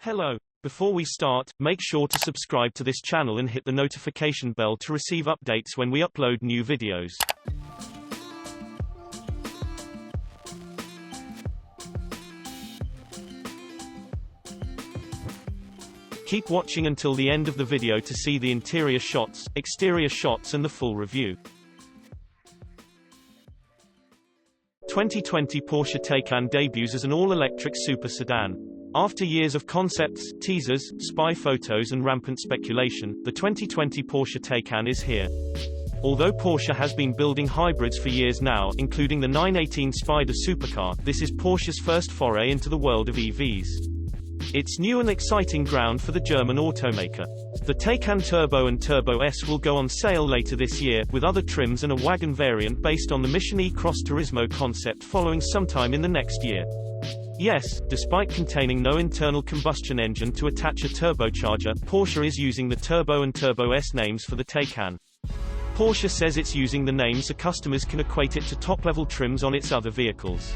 Hello. Before we start, make sure to subscribe to this channel and hit the notification bell to receive updates when we upload new videos. Keep watching until the end of the video to see the interior shots, exterior shots and the full review. 2020 Porsche Taycan debuts as an all-electric super sedan. After years of concepts, teasers, spy photos and rampant speculation, the 2020 Porsche Taycan is here. Although Porsche has been building hybrids for years now, including the 918 Spider supercar, this is Porsche's first foray into the world of EVs. It's new and exciting ground for the German automaker. The Taycan Turbo and Turbo S will go on sale later this year, with other trims and a wagon variant based on the Mission E-Cross Turismo concept following sometime in the next year. Yes, despite containing no internal combustion engine to attach a turbocharger, Porsche is using the Turbo and Turbo S names for the Taycan. Porsche says it's using the names so customers can equate it to top-level trims on its other vehicles.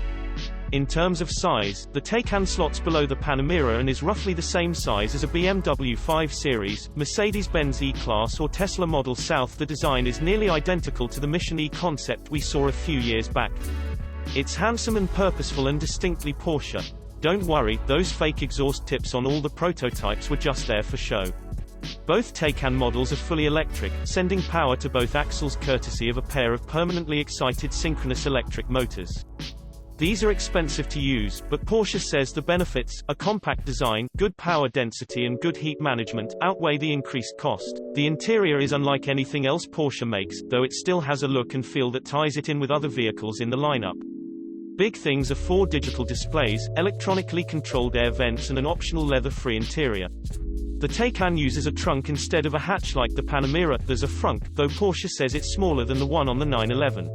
In terms of size, the Taycan slots below the Panamera and is roughly the same size as a BMW 5 Series, Mercedes-Benz E-Class or Tesla Model South. The design is nearly identical to the Mission E concept we saw a few years back. It's handsome and purposeful and distinctly Porsche. Don't worry, those fake exhaust tips on all the prototypes were just there for show. Both Taycan models are fully electric, sending power to both axles courtesy of a pair of permanently excited synchronous electric motors. These are expensive to use, but Porsche says the benefits, a compact design, good power density and good heat management, outweigh the increased cost. The interior is unlike anything else Porsche makes, though it still has a look and feel that ties it in with other vehicles in the lineup. Big things are 4 digital displays, electronically controlled air vents and an optional leather-free interior. The Taycan uses a trunk instead of a hatch like the Panamera. There's a frunk, though Porsche says it's smaller than the one on the 911.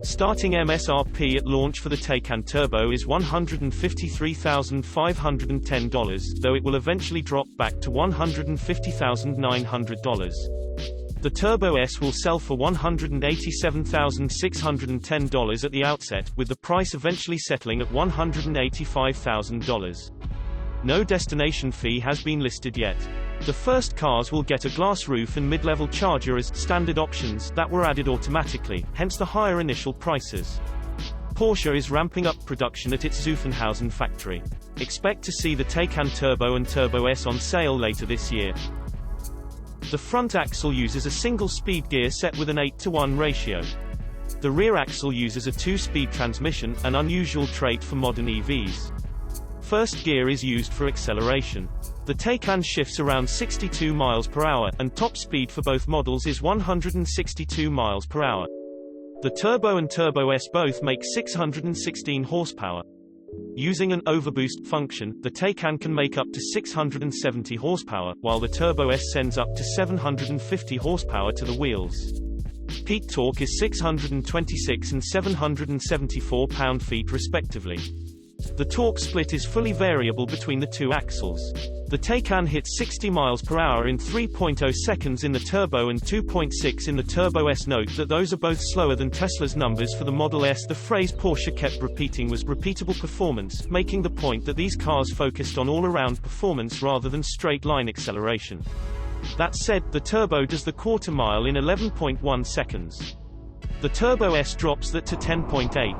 Starting MSRP at launch for the Taycan Turbo is $153,510, though it will eventually drop back to $150,900. The Turbo S will sell for $187,610 at the outset, with the price eventually settling at $185,000. No destination fee has been listed yet. The first cars will get a glass roof and mid-level charger as standard options that were added automatically, hence the higher initial prices. Porsche is ramping up production at its Zuffenhausen factory. Expect to see the Taycan Turbo and Turbo S on sale later this year. The front axle uses a single-speed gear set with an 8:1 ratio. The rear axle uses a 2-speed transmission, an unusual trait for modern EVs. First gear is used for acceleration. The Taycan shifts around 62 miles per hour, and top speed for both models is 162 miles per hour. The Turbo and Turbo S both make 616 horsepower. Using an overboost function, the Taycan can make up to 670 horsepower, while the Turbo S sends up to 750 horsepower to the wheels. Peak torque is 626 and 774 pound-feet respectively. The torque split is fully variable between the two axles. The Taycan hits 60 miles per hour in 3.0 seconds in the Turbo and 2.6 in the Turbo S. Note that those are both slower than Tesla's numbers for the Model S. The phrase Porsche kept repeating was repeatable performance, making the point that these cars focused on all-around performance rather than straight-line acceleration. That said, the Turbo does the quarter mile in 11.1 seconds. The Turbo S drops that to 10.8.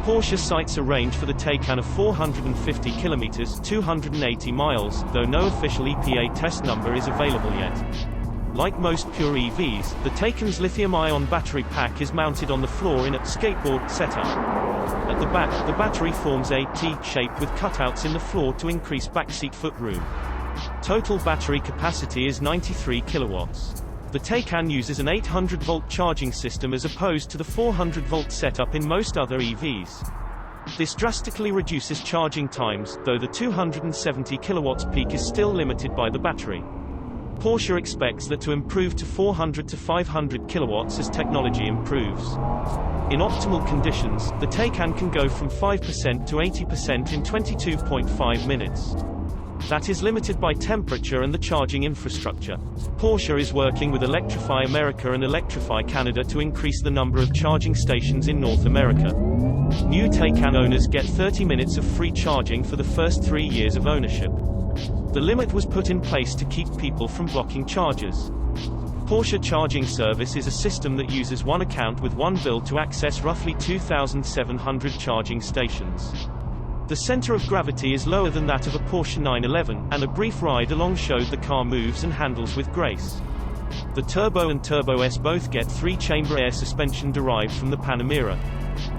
Porsche cites a range for the Taycan of 450 kilometers (280 miles), though no official EPA test number is available yet. Like most pure EVs, the Taycan's lithium-ion battery pack is mounted on the floor in a skateboard setup. At the back, the battery forms a T-shape with cutouts in the floor to increase backseat footroom. Total battery capacity is 93 kilowatts. The Taycan uses an 800-volt charging system as opposed to the 400-volt setup in most other EVs. This drastically reduces charging times, though the 270 kilowatts peak is still limited by the battery. Porsche expects that to improve to 400 to 500 kilowatts as technology improves. In optimal conditions, the Taycan can go from 5% to 80% in 22.5 minutes. That is limited by temperature and the charging infrastructure. Porsche is working with Electrify America and Electrify Canada to increase the number of charging stations in North America. New Taycan owners get 30 minutes of free charging for the first 3 years of ownership. The limit was put in place to keep people from blocking chargers. Porsche Charging Service is a system that uses one account with one bill to access roughly 2,700 charging stations. The center of gravity is lower than that of a Porsche 911, and a brief ride along showed the car moves and handles with grace. The Turbo and Turbo S both get 3-chamber air suspension derived from the Panamera.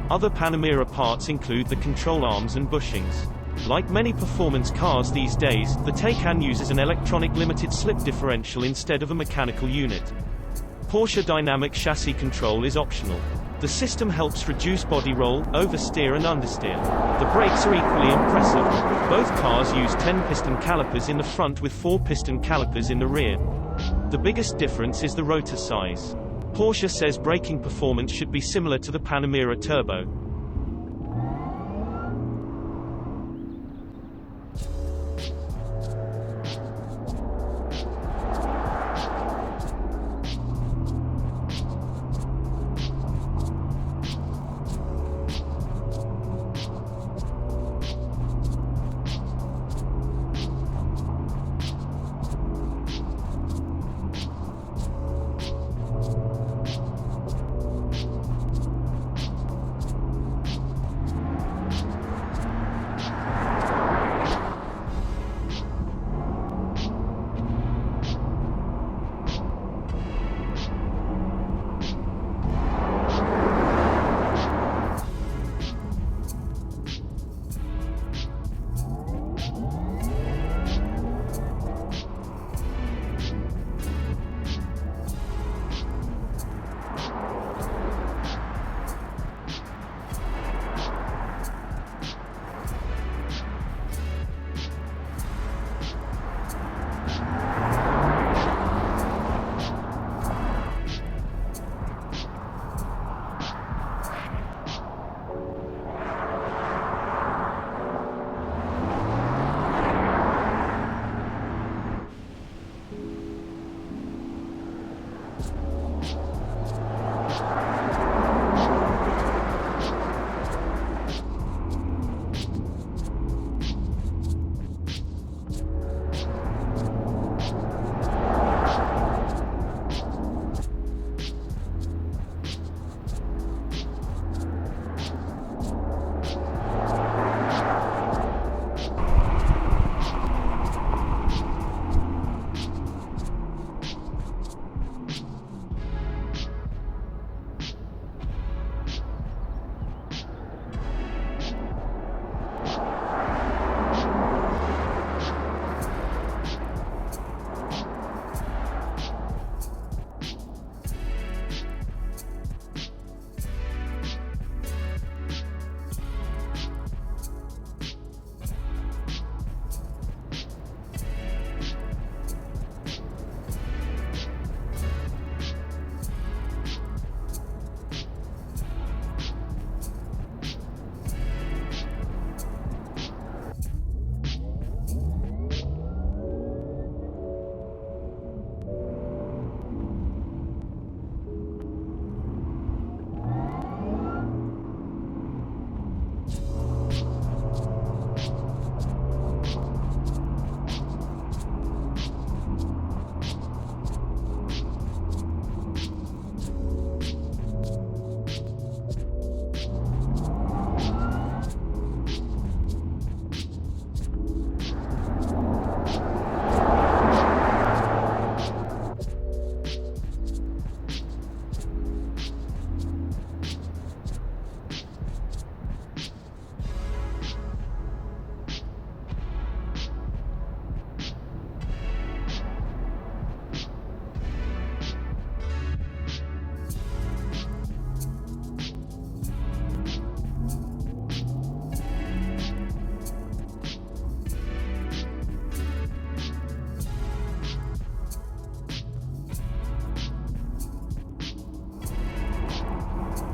Other Panamera parts include the control arms and bushings. Like many performance cars these days, the Taycan uses an electronic limited slip differential instead of a mechanical unit. Porsche dynamic chassis control is optional. The system helps reduce body roll, oversteer and understeer. The brakes are equally impressive. Both cars use 10-piston calipers in the front with 4-piston calipers in the rear. The biggest difference is the rotor size. Porsche says braking performance should be similar to the Panamera Turbo.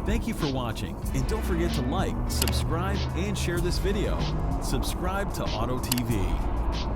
Thank you for watching, and don't forget to like, subscribe, and share this video. Subscribe to Auto TV.